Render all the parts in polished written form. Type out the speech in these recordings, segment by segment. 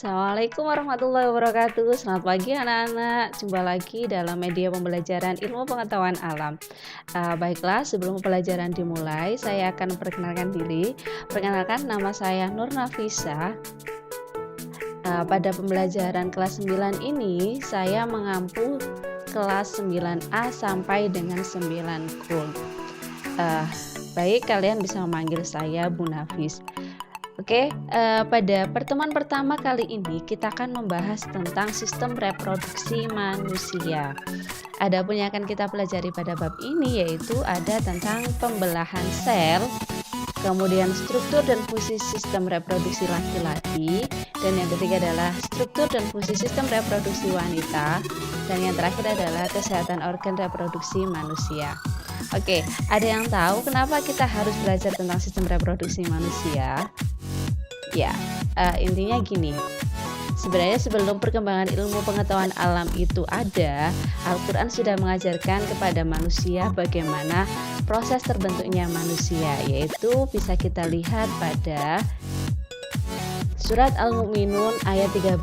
Assalamualaikum warahmatullahi wabarakatuh. Selamat pagi anak-anak. Jumpa lagi dalam media pembelajaran ilmu pengetahuan alam. Baiklah, sebelum pembelajaran dimulai, saya akan memperkenalkan diri. Perkenalkan, nama saya Nur Nafisa. Pada pembelajaran kelas 9 ini, saya mengampu kelas 9A sampai dengan 9 Kul. Baik, kalian bisa memanggil saya Bu Nafis. Oke, pada pertemuan pertama kali ini kita akan membahas tentang sistem reproduksi manusia. Adapun yang akan kita pelajari pada bab ini yaitu ada tentang pembelahan sel, kemudian struktur dan fungsi sistem reproduksi laki-laki, dan yang ketiga adalah struktur dan fungsi sistem reproduksi wanita, dan yang terakhir adalah kesehatan organ reproduksi manusia. Oke, ada yang tahu kenapa kita harus belajar tentang sistem reproduksi manusia? Ya, intinya gini. Sebenarnya sebelum perkembangan ilmu pengetahuan alam itu ada, Al-Quran sudah mengajarkan kepada manusia bagaimana proses terbentuknya manusia, yaitu bisa kita lihat pada surat Al-Mu'minun ayat 13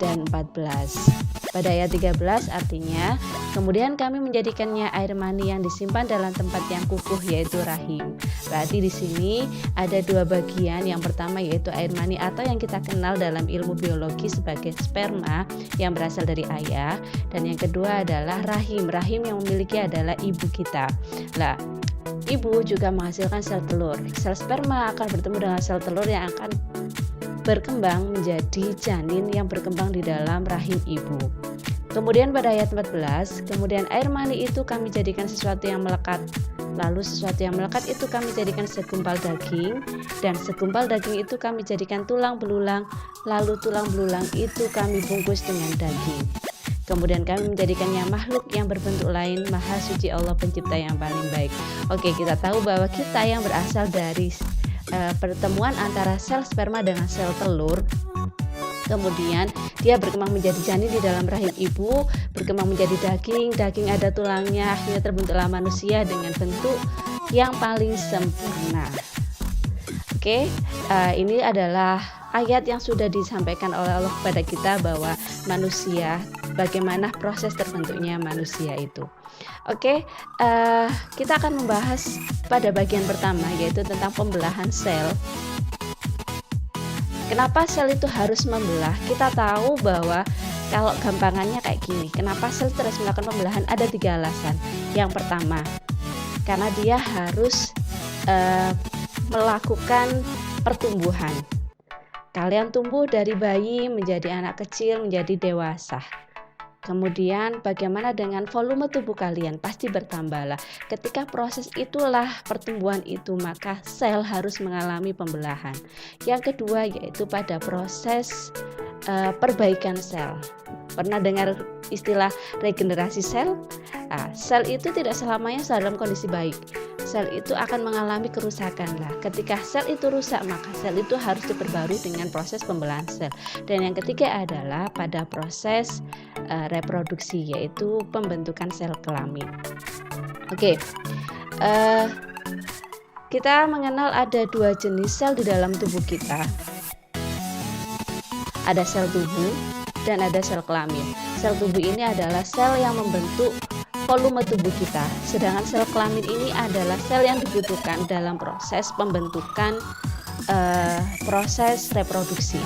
dan 14. Pada ayat 13 artinya, kemudian kami menjadikannya air mani yang disimpan dalam tempat yang kukuh, yaitu rahim. Berarti di sini ada dua bagian. Yang pertama yaitu air mani atau yang kita kenal dalam ilmu biologi sebagai sperma yang berasal dari ayah, dan yang kedua adalah rahim. Rahim yang memiliki adalah ibu kita. Nah, ibu juga menghasilkan sel telur. Sel sperma akan bertemu dengan sel telur yang akan berkembang menjadi janin yang berkembang di dalam rahim ibu. Kemudian pada ayat 14, kemudian air mani itu kami jadikan sesuatu yang melekat. Lalu sesuatu yang melekat itu kami jadikan segumpal daging, dan segumpal daging itu kami jadikan tulang belulang, lalu tulang belulang itu kami bungkus dengan daging. Kemudian kami menjadikannya makhluk yang berbentuk lain, Maha Suci Allah Pencipta yang paling baik. Oke, kita tahu bahwa kita yang berasal dari pertemuan antara sel sperma dengan sel telur, kemudian dia berkembang menjadi janin di dalam rahim ibu, berkembang menjadi daging ada tulangnya, akhirnya terbentuklah manusia dengan bentuk yang paling sempurna. Oke, ini adalah ayat yang sudah disampaikan oleh Allah kepada kita bahwa manusia, bagaimana proses terbentuknya manusia itu. Oke, kita akan membahas pada bagian pertama yaitu tentang pembelahan sel. Kenapa sel itu harus membelah? Kita tahu bahwa kalau gampangannya kayak gini, kenapa sel terus melakukan pembelahan? Ada 3 alasan. Yang pertama, karena dia harus melakukan pertumbuhan. Kalian tumbuh dari bayi menjadi anak kecil menjadi dewasa. Kemudian bagaimana dengan volume tubuh kalian? Pasti bertambahlah. Ketika proses itulah pertumbuhan itu, maka sel harus mengalami pembelahan. Yang kedua yaitu pada proses perbaikan sel. Pernah dengar istilah regenerasi sel? Sel itu tidak selamanya dalam kondisi baik. Sel itu akan mengalami kerusakan. Ketika sel itu rusak, maka sel itu harus diperbarui dengan proses pembelahan sel. Dan yang ketiga adalah pada proses reproduksi, yaitu pembentukan sel kelamin. Oke, kita mengenal ada 2 jenis sel di dalam tubuh kita. Ada sel tubuh dan ada sel kelamin. Sel tubuh ini adalah sel yang membentuk volume tubuh kita, sedangkan sel kelamin ini adalah sel yang dibutuhkan dalam proses pembentukan proses reproduksi.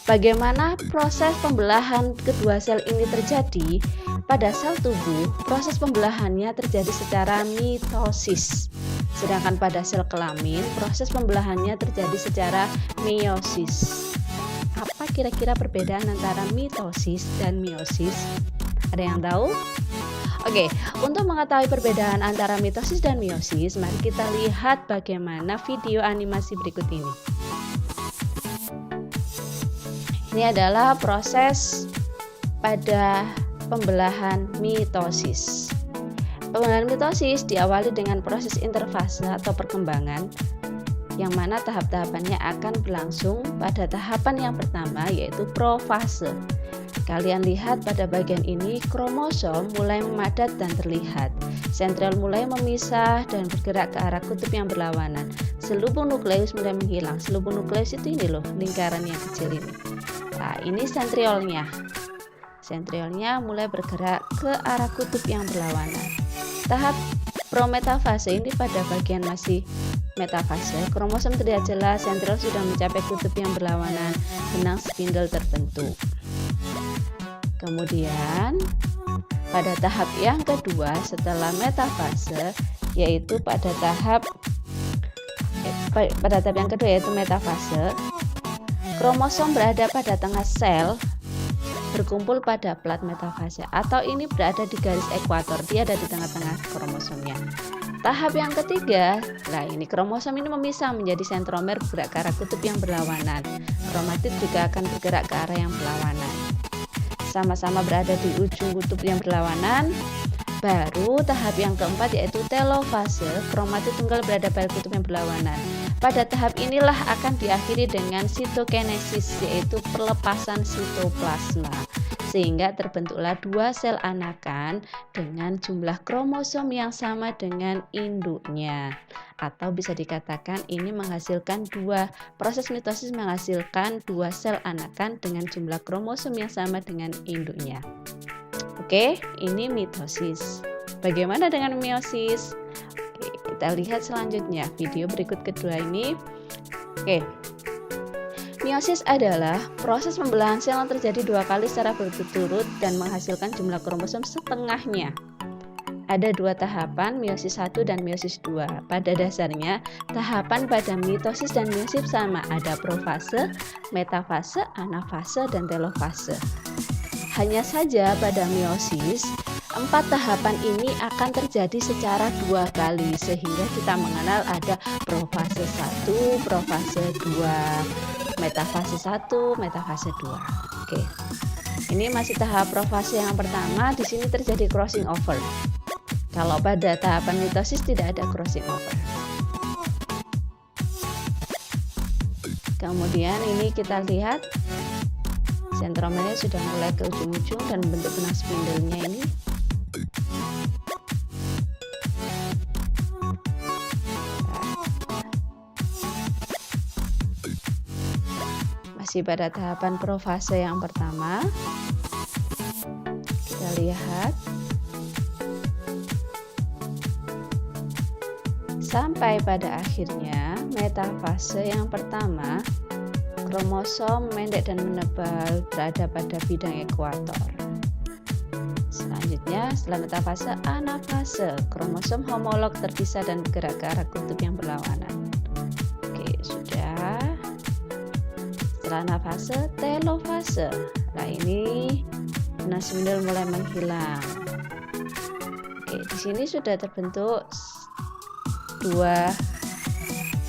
Bagaimana proses pembelahan kedua sel ini terjadi? Pada sel tubuh, proses pembelahannya terjadi secara mitosis. Sedangkan pada sel kelamin, proses pembelahannya terjadi secara meiosis. Apa kira-kira perbedaan antara mitosis dan meiosis? Ada yang tahu? Oke, untuk mengetahui perbedaan antara mitosis dan meiosis, mari kita lihat bagaimana video animasi berikut ini. Ini adalah proses pada pembelahan mitosis. Pembelahan mitosis diawali dengan proses interfase atau perkembangan, yang mana tahap-tahapannya akan berlangsung. Pada tahapan yang pertama yaitu profase. Kalian lihat pada bagian ini kromosom mulai memadat dan terlihat. Sentral mulai memisah dan bergerak ke arah kutub yang berlawanan. Selubung nukleus mulai menghilang. Selubung nukleus itu ini loh, lingkaran yang kecil ini. Nah, ini sentriolnya. Sentriolnya mulai bergerak ke arah kutub yang berlawanan. Tahap prometafase ini pada bagian masih metafase, kromosom terlihat jelas, sentriol sudah mencapai kutub yang berlawanan, benang spindle terbentuk. Kemudian pada tahap yang kedua setelah metafase, yaitu pada tahap yang kedua yaitu metafase, kromosom berada pada tengah sel berkumpul pada plat metafase, atau ini berada di garis ekuator, dia ada di tengah-tengah kromosomnya. Tahap yang ketiga, nah ini kromosom ini memisah menjadi sentromer bergerak ke arah kutub yang berlawanan. Kromatid juga akan bergerak ke arah yang berlawanan. Sama-sama berada di ujung kutub yang berlawanan. Baru tahap yang keempat yaitu telofase, kromatid tunggal berada pada kutub yang berlawanan. Pada tahap inilah akan diakhiri dengan sitokinesis, yaitu perlepasan sitoplasma, sehingga terbentuklah dua sel anakan dengan jumlah kromosom yang sama dengan induknya. Atau bisa dikatakan ini menghasilkan proses mitosis menghasilkan dua sel anakan dengan jumlah kromosom yang sama dengan induknya. Oke, ini mitosis. Bagaimana dengan meiosis? Oke, kita lihat selanjutnya video berikut kedua ini. Oke. Meiosis adalah proses pembelahan sel yang terjadi dua kali secara berturut-turut dan menghasilkan jumlah kromosom setengahnya. Ada dua tahapan, meiosis 1 dan meiosis 2. Pada dasarnya, tahapan pada mitosis dan meiosis sama, ada profase, metafase, anafase, dan telofase. Hanya saja pada meiosis, 4 tahapan ini akan terjadi secara dua kali, sehingga kita mengenal ada profase 1, profase 2, metafase 1, metafase 2. Oke. Ini masih tahap profase yang pertama, di sini terjadi crossing over. Kalau pada tahapan mitosis tidak ada crossing over. Kemudian ini kita lihat sentromernya sudah mulai ke ujung-ujung dan bentuk benang spindle-nya ini. Masih pada tahapan profase yang pertama. Kita lihat. Sampai pada akhirnya metafase yang pertama, kromosom pendek dan menebal berada pada bidang ekuator. Selanjutnya, setelah metafase, anafase, kromosom homolog terpisah dan bergerak ke arah kutub yang berlawanan. Oke, sudah. Setelah anafase, telofase. Nah, ini benang spindle mulai menghilang. Oke, di sini sudah terbentuk dua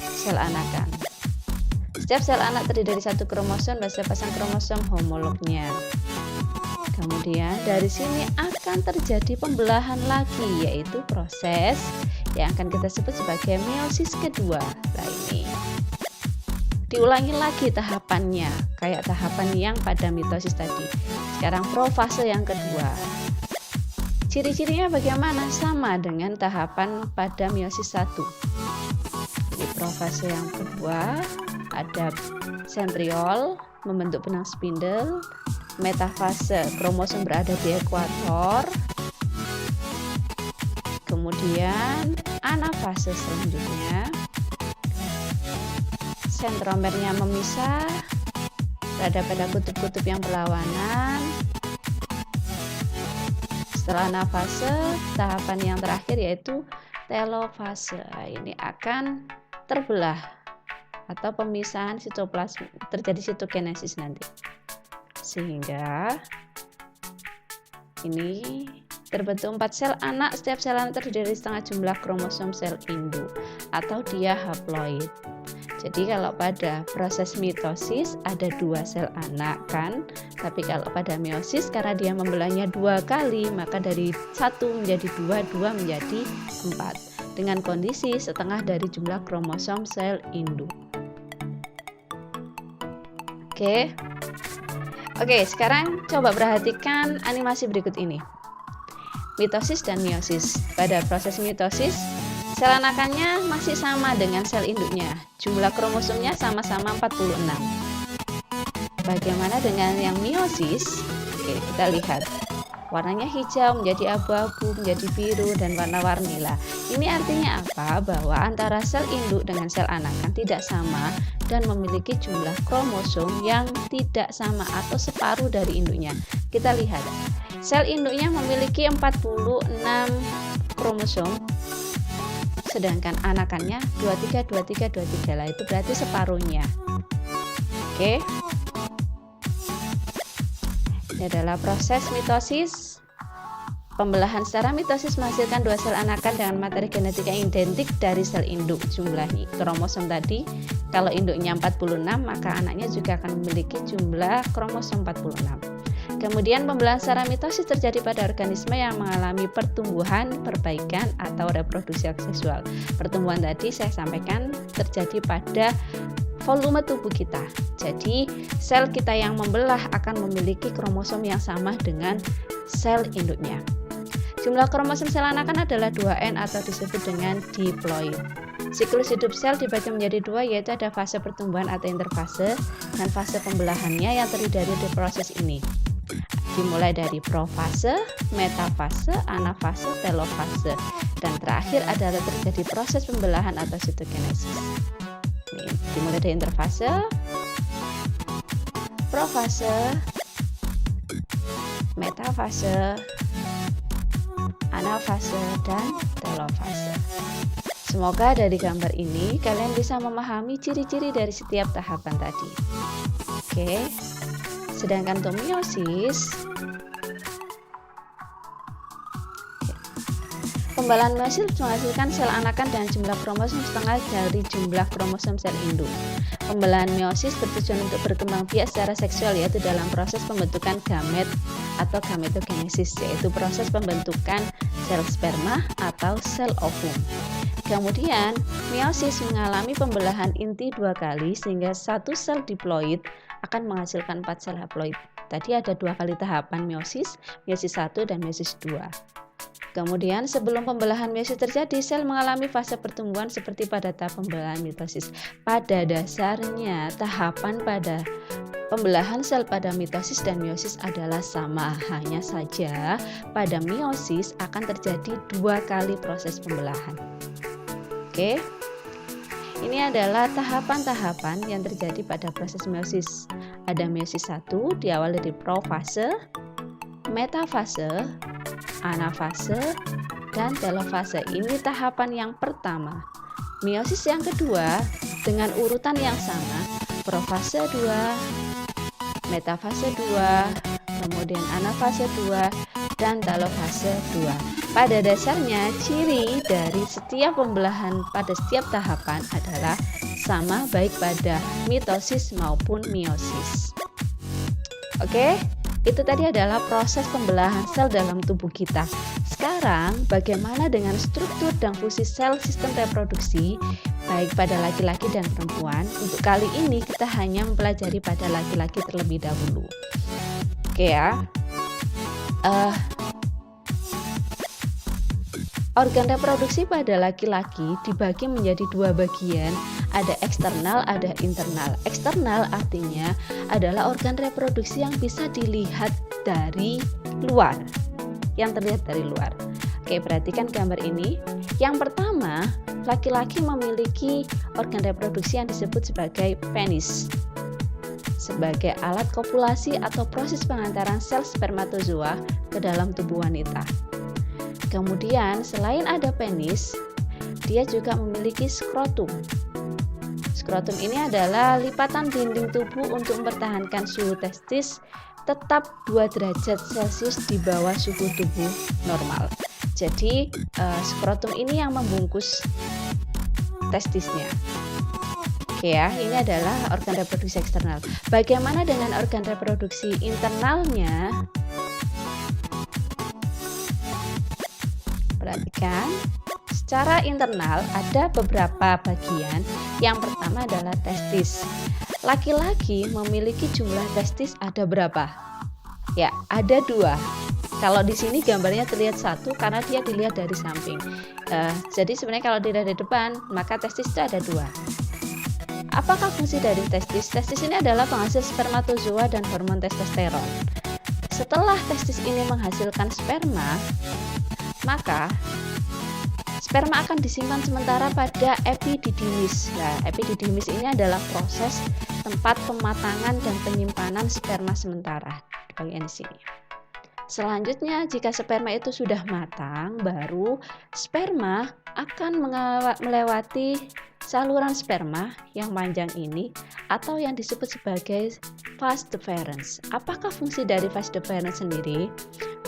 sel anakan. Setiap sel anak terdiri dari satu kromosom dan sepasang kromosom homolognya. Kemudian dari sini akan terjadi pembelahan lagi, yaitu proses yang akan kita sebut sebagai meiosis kedua. Nah, ini diulangi lagi tahapannya, kayak tahapan yang pada mitosis tadi. Sekarang profase yang kedua. Ciri-cirinya bagaimana? Sama dengan tahapan pada meiosis 1. Di profase yang kedua ada sentriol membentuk benang spindle, metafase, kromosom berada di ekuator, kemudian anafase selanjutnya, sentromernya memisah, berada pada kutub-kutub yang berlawanan. Setelah anafase, tahapan yang terakhir yaitu telofase. Ini akan terbelah atau pemisahan sitoplasma, terjadi sitokinesis nanti. Sehingga ini terbentuk 4 sel anak, setiap sel anak terdiri dari setengah jumlah kromosom sel induk atau dia haploid. Jadi kalau pada proses mitosis ada 2 sel anak kan, tapi kalau pada meiosis karena dia membelahnya 2 kali, maka dari 1 menjadi 2, 2 menjadi 4 dengan kondisi setengah dari jumlah kromosom sel induk. Oke, sekarang coba perhatikan animasi berikut ini. Mitosis dan meiosis. Pada proses mitosis, sel anakannya masih sama dengan sel induknya. Jumlah kromosomnya sama-sama 46. Bagaimana dengan yang meiosis? Oke, kita lihat. Warnanya hijau, menjadi abu-abu, menjadi biru, dan warna-warni lah. Ini artinya apa? Bahwa antara sel induk dengan sel anakan tidak sama dan memiliki jumlah kromosom yang tidak sama atau separuh dari induknya. Kita lihat, sel induknya memiliki 46 kromosom, sedangkan anakannya 23, 23, 23 lah. Itu berarti separuhnya. Oke. Ini adalah proses mitosis. Pembelahan secara mitosis menghasilkan dua sel anakan dengan materi genetik yang identik dari sel induk. Jumlah kromosom tadi, kalau induknya 46, maka anaknya juga akan memiliki jumlah kromosom 46. Kemudian pembelahan secara mitosis terjadi pada organisme yang mengalami pertumbuhan, perbaikan, atau reproduksi seksual. Pertumbuhan tadi saya sampaikan terjadi pada volume tubuh kita. Jadi sel kita yang membelah akan memiliki kromosom yang sama dengan sel induknya. Jumlah kromosom sel anakan adalah 2N atau disebut dengan diploid. Siklus hidup sel dibagi menjadi dua, yaitu ada fase pertumbuhan atau interfase dan fase pembelahannya yang terdiri dari proses ini. Dimulai dari profase, metafase, anafase, telofase, dan terakhir adalah terjadi proses pembelahan atau sitokinesis. Dimulai dari interfase, profase, metafase, anafase, dan telofase. Semoga dari gambar ini kalian bisa memahami ciri-ciri dari setiap tahapan tadi. Oke. Sedangkan untuk meiosis, pembelahan meiosis menghasilkan sel anakan dengan jumlah kromosom setengah dari jumlah kromosom sel induk. Pembelahan meiosis bertujuan untuk berkembang biak secara seksual, yaitu dalam proses pembentukan gamet atau gametogenesis, yaitu proses pembentukan sel sperma atau sel ovum. Kemudian, meiosis mengalami pembelahan inti 2 kali sehingga satu sel diploid akan menghasilkan 4 sel haploid. Tadi ada 2 kali tahapan meiosis 1 dan meiosis 2. Kemudian sebelum pembelahan meiosis terjadi, sel mengalami fase pertumbuhan seperti pada tahap pembelahan mitosis. Pada dasarnya, tahapan pada pembelahan sel pada mitosis dan meiosis adalah sama, hanya saja pada meiosis akan terjadi 2 kali proses pembelahan. Oke. Ini adalah tahapan-tahapan yang terjadi pada proses meiosis. Ada meiosis 1 diawali dari profase, metafase, anafase, dan telofase. Ini tahapan yang pertama. Meiosis yang kedua dengan urutan yang sama, profase 2, metafase 2, kemudian anafase 2, dan telofase 2. Pada dasarnya, ciri dari setiap pembelahan pada setiap tahapan adalah sama baik pada mitosis maupun meiosis. Oke, itu tadi adalah proses pembelahan sel dalam tubuh kita. Sekarang, bagaimana dengan struktur dan fungsi sel sistem reproduksi baik pada laki-laki dan perempuan? Untuk kali ini kita hanya mempelajari pada laki-laki terlebih dahulu. Oke ya. Organ reproduksi pada laki-laki dibagi menjadi 2 bagian, ada eksternal, ada internal. Eksternal artinya adalah organ reproduksi yang bisa dilihat dari luar, yang terlihat dari luar. Oke, perhatikan gambar ini. Yang pertama, laki-laki memiliki organ reproduksi yang disebut sebagai penis, sebagai alat kopulasi atau proses pengantaran sel spermatozoa ke dalam tubuh wanita. Kemudian selain ada penis, dia juga memiliki skrotum. Skrotum ini adalah lipatan dinding tubuh untuk mempertahankan suhu testis tetap 2 derajat Celcius di bawah suhu tubuh normal. Jadi skrotum ini yang membungkus testisnya. Oke ya, ini adalah organ reproduksi eksternal. Bagaimana dengan organ reproduksi internalnya? Perhatikan, secara internal ada beberapa bagian. Yang pertama adalah testis. Laki-laki memiliki jumlah testis ada berapa? Ya, ada 2. Kalau di sini gambarnya terlihat 1 karena dia dilihat dari samping. Jadi sebenarnya kalau dilihat dari depan, maka testis itu ada 2. Apakah fungsi dari testis? Testis ini adalah penghasil spermatozoa dan hormon testosteron. Setelah testis ini menghasilkan sperma, maka sperma akan disimpan sementara pada epididymis. Nah, epididymis ini adalah proses tempat pematangan dan penyimpanan sperma sementara di bagian sini. Selanjutnya, jika sperma itu sudah matang, baru sperma akan melewati saluran sperma yang panjang ini atau yang disebut sebagai vas deferens. Apakah fungsi dari vas deferens sendiri?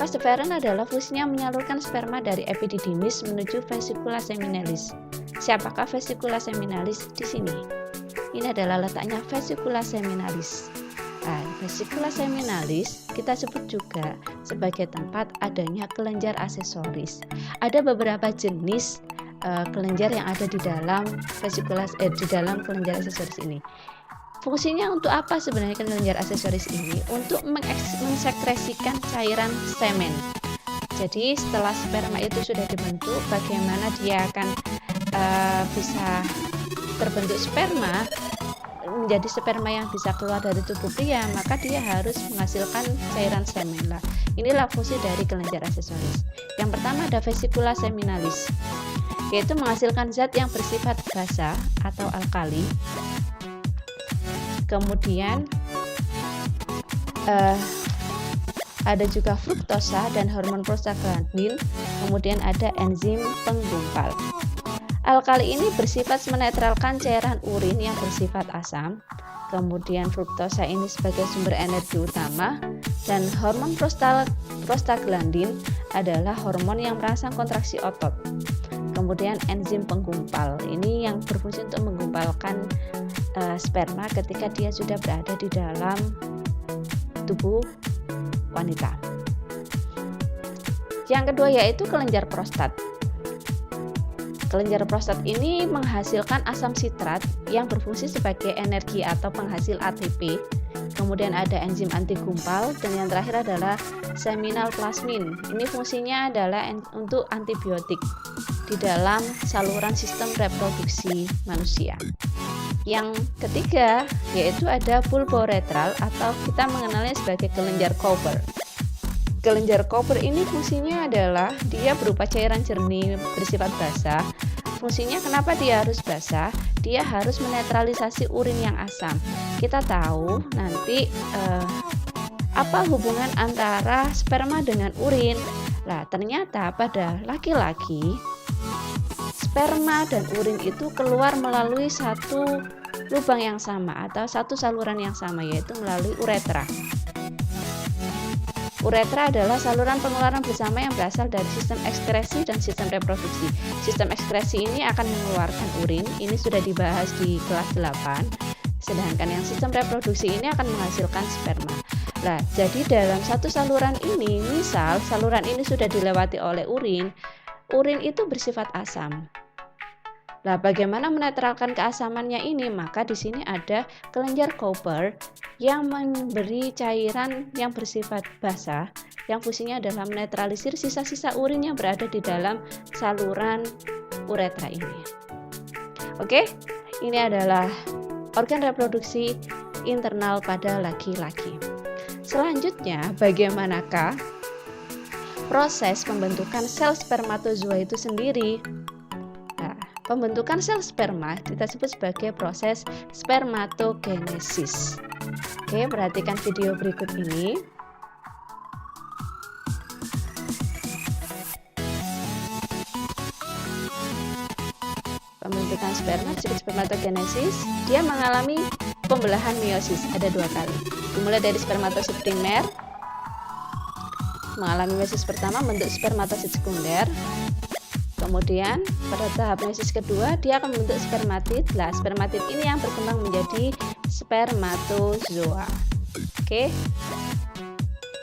Vas deferens adalah fungsinya menyalurkan sperma dari epididymis menuju vesicula seminalis. Siapakah vesicula seminalis? Di sini. Ini adalah letaknya vesicula seminalis. Nah, vesicula seminalis kita sebut juga sebagai tempat adanya kelenjar aksesoris. Ada beberapa jenis kelenjar yang ada di dalam di dalam kelenjar aksesoris ini. Fungsinya untuk apa sebenarnya kelenjar aksesoris ini? Untuk mensekresikan cairan semen. Jadi setelah sperma itu sudah dibentuk, bagaimana dia akan bisa terbentuk sperma menjadi sperma yang bisa keluar dari tubuh pria, maka dia harus menghasilkan cairan semen. Inilah fungsi dari kelenjar aksesoris. Yang pertama ada vesicula seminalis, yaitu menghasilkan zat yang bersifat basa atau alkali. Kemudian ada juga fruktosa dan hormon prostaglandin. Kemudian ada enzim penggumpal. Alkali ini bersifat menetralkan cairan urin yang bersifat asam. Kemudian fruktosa ini sebagai sumber energi utama, dan hormon prostaglandin adalah hormon yang merangsang kontraksi otot. Kemudian enzim penggumpal ini yang berfungsi untuk menggumpalkan sperma ketika dia sudah berada di dalam tubuh wanita. Yang kedua yaitu kelenjar prostat. Kelenjar prostat ini menghasilkan asam sitrat yang berfungsi sebagai energi atau penghasil ATP. Kemudian ada enzim anti gumpal, dan yang terakhir adalah seminal plasmin. Ini fungsinya adalah untuk antibiotik di dalam saluran sistem reproduksi manusia. Yang ketiga yaitu ada pulporetral atau kita mengenalnya sebagai kelenjar Cowper. Kelenjar Cowper ini fungsinya adalah dia berupa cairan jernih bersifat basah. Fungsinya kenapa dia harus basah? Dia harus menetralisasi urin yang asam. Kita tahu nanti apa hubungan antara sperma dengan urin. Nah, ternyata pada laki-laki sperma dan urin itu keluar melalui satu lubang yang sama atau satu saluran yang sama, yaitu melalui uretra. Uretra adalah saluran pengeluaran bersama yang berasal dari sistem ekskresi dan sistem reproduksi. Sistem ekskresi ini akan mengeluarkan urin, ini sudah dibahas di kelas 8. Sedangkan yang sistem reproduksi ini akan menghasilkan sperma. Nah, jadi dalam satu saluran ini, misal saluran ini sudah dilewati oleh urin, urin itu bersifat asam. Nah, bagaimana menetralkan keasamannya ini? Maka di sini ada kelenjar Cowper yang memberi cairan yang bersifat basah, yang fungsinya adalah menetralisir sisa-sisa urin yang berada di dalam saluran uretra ini. Oke, ini adalah organ reproduksi internal pada laki-laki. Selanjutnya, bagaimanakah proses pembentukan sel spermatozoa itu sendiri? Pembentukan sel sperma kita sebut sebagai proses spermatogenesis. Oke, perhatikan video berikut ini. Pembentukan sperma disebut spermatogenesis. Dia mengalami pembelahan meiosis, ada 2 kali. Dimulai dari spermatosit primer, mengalami meiosis pertama, bentuk spermatosit sekunder. Kemudian pada tahap meiosis kedua dia akan membentuk spermatid. Nah, spermatid ini yang berkembang menjadi spermatozoa. Oke.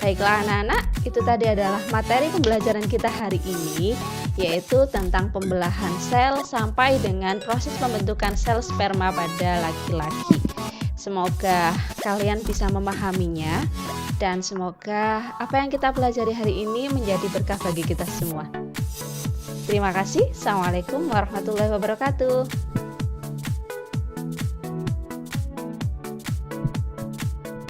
Baiklah anak-anak, itu tadi adalah materi pembelajaran kita hari ini, yaitu tentang pembelahan sel sampai dengan proses pembentukan sel sperma pada laki-laki. Semoga kalian bisa memahaminya, dan semoga apa yang kita pelajari hari ini menjadi berkah bagi kita semua. Terima kasih. Assalamualaikum warahmatullahi wabarakatuh.